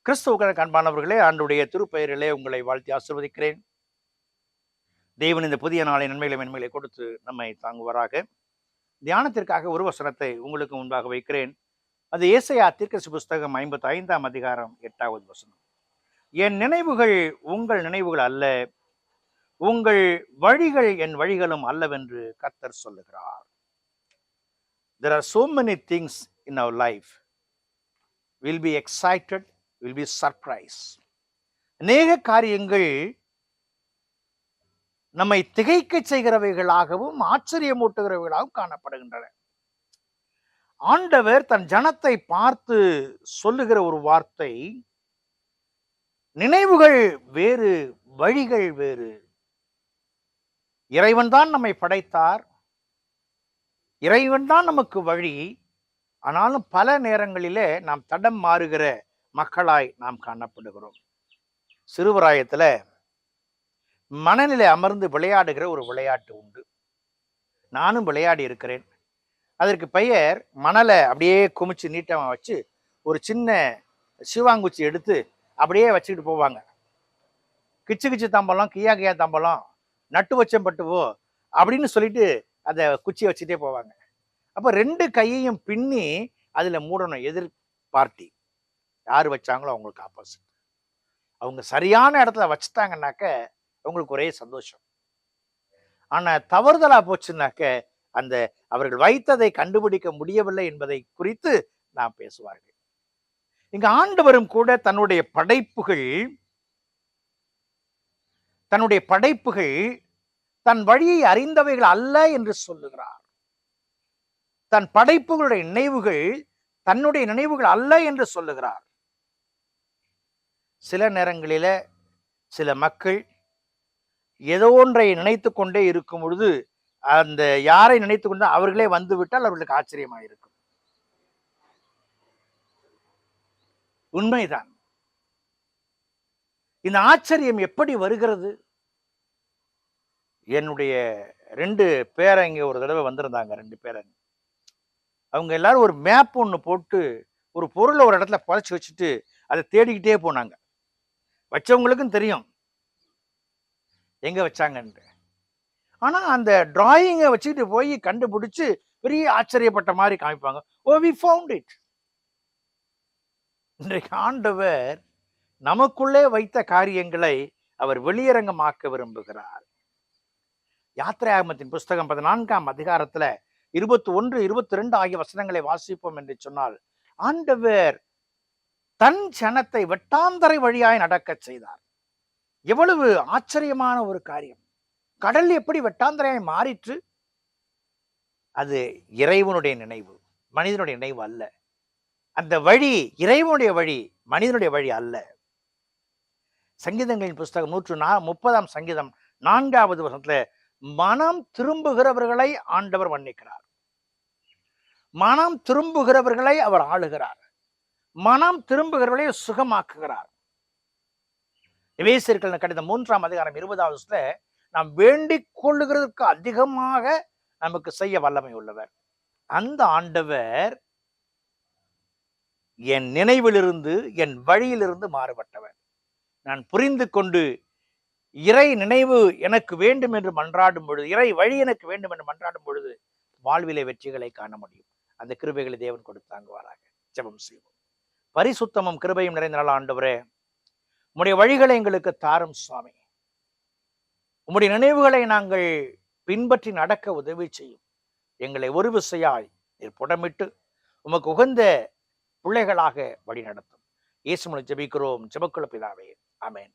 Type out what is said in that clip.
கிறிஸ்துவுக்கு அன்பானவர்களே, ஆண்டுடைய திருப்பெயரிலே உங்களை வாழ்த்தி ஆசீர்வதிக்கிறேன். தேவன் இந்த புதிய நாளை நன்மைகளை மென்மைகளை கொடுத்து நம்மை தாங்குவாராக. தியானத்திற்காக ஒரு வசனத்தை உங்களுக்கு முன்பாக வைக்கிறேன். அது ஏசாயா தீர்க்கதரிசி புஸ்தகம் 55ஆம் அதிகாரம் 8வது வசனம். என் நினைவுகள் உங்கள் நினைவுகள் அல்ல, உங்கள் வழிகள் என் வழிகளும் அல்லவென்று கர்த்தர் சொல்லுகிறார். There are so many things in our life. We'll be excited, will be surprised. அநேக காரியங்கள் நம்மை திகைக்க செய்கிறவைகளாகவும் ஆச்சரியமூட்டுகிறவைகளாகவும் காணப்படுகின்றன. ஆண்டவர் தன் ஜனத்தை பார்த்து சொல்லுகிற ஒரு வார்த்தை, நினைவுகள் வேறு, வழிகள் வேறு. இறைவன் தான் நம்மை படைத்தார், இறைவன் தான் நமக்கு வழி. ஆனாலும் பல நேரங்களிலே நாம் தடம் மாறுகிற மக்களாய் நாம் காணப்படுகிறோம். சிறுவராயத்துல மணலிலே அமர்ந்து விளையாடுகிற ஒரு விளையாட்டு உண்டு. நானும் விளையாடி இருக்கிறேன். அதற்கு பெயர் மணலை அப்படியே குமிச்சு நீட்டமா வச்சு ஒரு சின்ன சிவாங்குச்சி எடுத்து அப்படியே வச்சுக்கிட்டு போவாங்க. கிச்சு கிச்சு தம்பலம், கியா கியா தம்பலம், நட்டு வச்சம் பட்டுவோ அப்படின்னு சொல்லிட்டு அந்த குச்சியை வச்சுட்டே போவாங்க. அப்போ ரெண்டு கையையும் பின்னி அதுல மூடணும். எதிர் பார்ட்டி யார் வச்சாங்களோ அவங்களுக்கு ஆப்போசிட். அவங்க சரியான இடத்துல வச்சுட்டாங்கன்னாக்க அவங்களுக்கு ஒரே சந்தோஷம். ஆனா தவறுதலா போச்சுன்னாக்க அந்த அவர்கள் வைத்ததை கண்டுபிடிக்க முடியவில்லை என்பதை குறித்து நாம் பேசுவார்கள். இங்க ஆண்டவரும் கூட தன்னுடைய படைப்புகள் தன் வழியை அறிந்தவைகள் அல்ல என்று சொல்லுகிறார். தன் படைப்புகளுடைய நினைவுகள் தன்னுடைய நினைவுகள் அல்ல என்று சொல்லுகிறார். சில நேரங்களில சில மக்கள் ஏதோ ஒன்றை நினைத்து கொண்டே இருக்கும் பொழுது அந்த யாரை நினைத்து கொண்டு அவர்களே வந்து விட்டால் அவர்களுக்கு ஆச்சரியமாக இருக்கும். உண்மைதான். இந்த ஆச்சரியம் எப்படி வருகிறது? என்னுடைய 2 பேரங்க ஒரு தடவை வந்திருந்தாங்க. 2 பேரங்க. அவங்க எல்லாரும் ஒரு மேப் ஒன்று போட்டு ஒரு பொருளை ஒரு இடத்துல புதைச்சி வச்சுட்டு அதை தேடிக்கிட்டே போனாங்க. வச்சவங்களுக்கும் தெரியும் எங்க வச்சாங்கன்னு. ஆனா அந்த டிராயிங்கை வச்சுட்டு போய் கண்டுபிடிச்சு பெரிய ஆச்சரியப்பட்ட மாதிரி காமிப்பாங்க. ஓ, we found it. இன்றைக்கு ஆண்டவர் நமக்குள்ளே வைத்த காரியங்களை அவர் வெளியரங்கமாக்க விரும்புகிறார். யாத்திராகமத்தின் புஸ்தகம் 14ஆம் அதிகாரத்துல 21, 22 ஆகிய வசனங்களை வாசிப்போம் என்று சொன்னால், ஆண்டவர் தன் ஜனத்தை வெட்டாந்தரை வழியாய் நடக்க செய்தார். எவ்வளவு ஆச்சரியமான ஒரு காரியம்! கடல் எப்படி வெட்டாந்தரையாய் மாறிற்று? அது இறைவனுடைய நினைவு, மனிதனுடைய நினைவு அல்ல. அந்த வழி இறைவனுடைய வழி, மனிதனுடைய வழி அல்ல. சங்கீதங்களின் புஸ்தகம் 130ஆம் சங்கீதம் 4வது வசனத்துல, மனம் திரும்புகிறவர்களை ஆண்டவர் மன்னிக்கிறார், மனம் திரும்புகிறவர்களை அவர் ஆளுகிறார், மனம் திரும்புகிறவர்களை சுகமாக்குகிறார். எபேசியர்கள் கடிதம் 3ஆம் அதிகாரம் 20வது வசனத்துல, நாம் வேண்டிக் கொள்ளுகிறதுக்கு அதிகமாக நமக்கு செய்ய வல்லமை உள்ளவர். அந்த ஆண்டவர் என் நினைவிலிருந்து, என் வழியிலிருந்து மாறுபட்டவர். நான் புரிந்து கொண்டு இறை நினைவு எனக்கு வேண்டும் என்று மன்றாடும் பொழுது, இறை வழி எனக்கு வேண்டும் என்று மன்றாடும் பொழுது வாழ்விலை வெற்றிகளை காண முடியும். அந்த கிருபைகளை தேவன் கொடுத்தாங்குவாராக. ஜெபம் செய்வோம். பரிசுத்தமும் கிருபையும் நிறைந்த நாள் ஆண்டவரே, உம்முடைய வழிகளை எங்களுக்கு தாரும் சுவாமி. உம்முடைய நினைவுகளை நாங்கள் பின்பற்றி நடக்க உதவி செய்யும். எங்களை ஒரு விசையாய் நீர் புடமிட்டு உமக்கு உகந்த பிள்ளைகளாக வழி நடத்தும். இயேசு மூலம் ஜெபிக்கிறோம், ஜெபக்குள்ள பிதாவே. ஆமென்.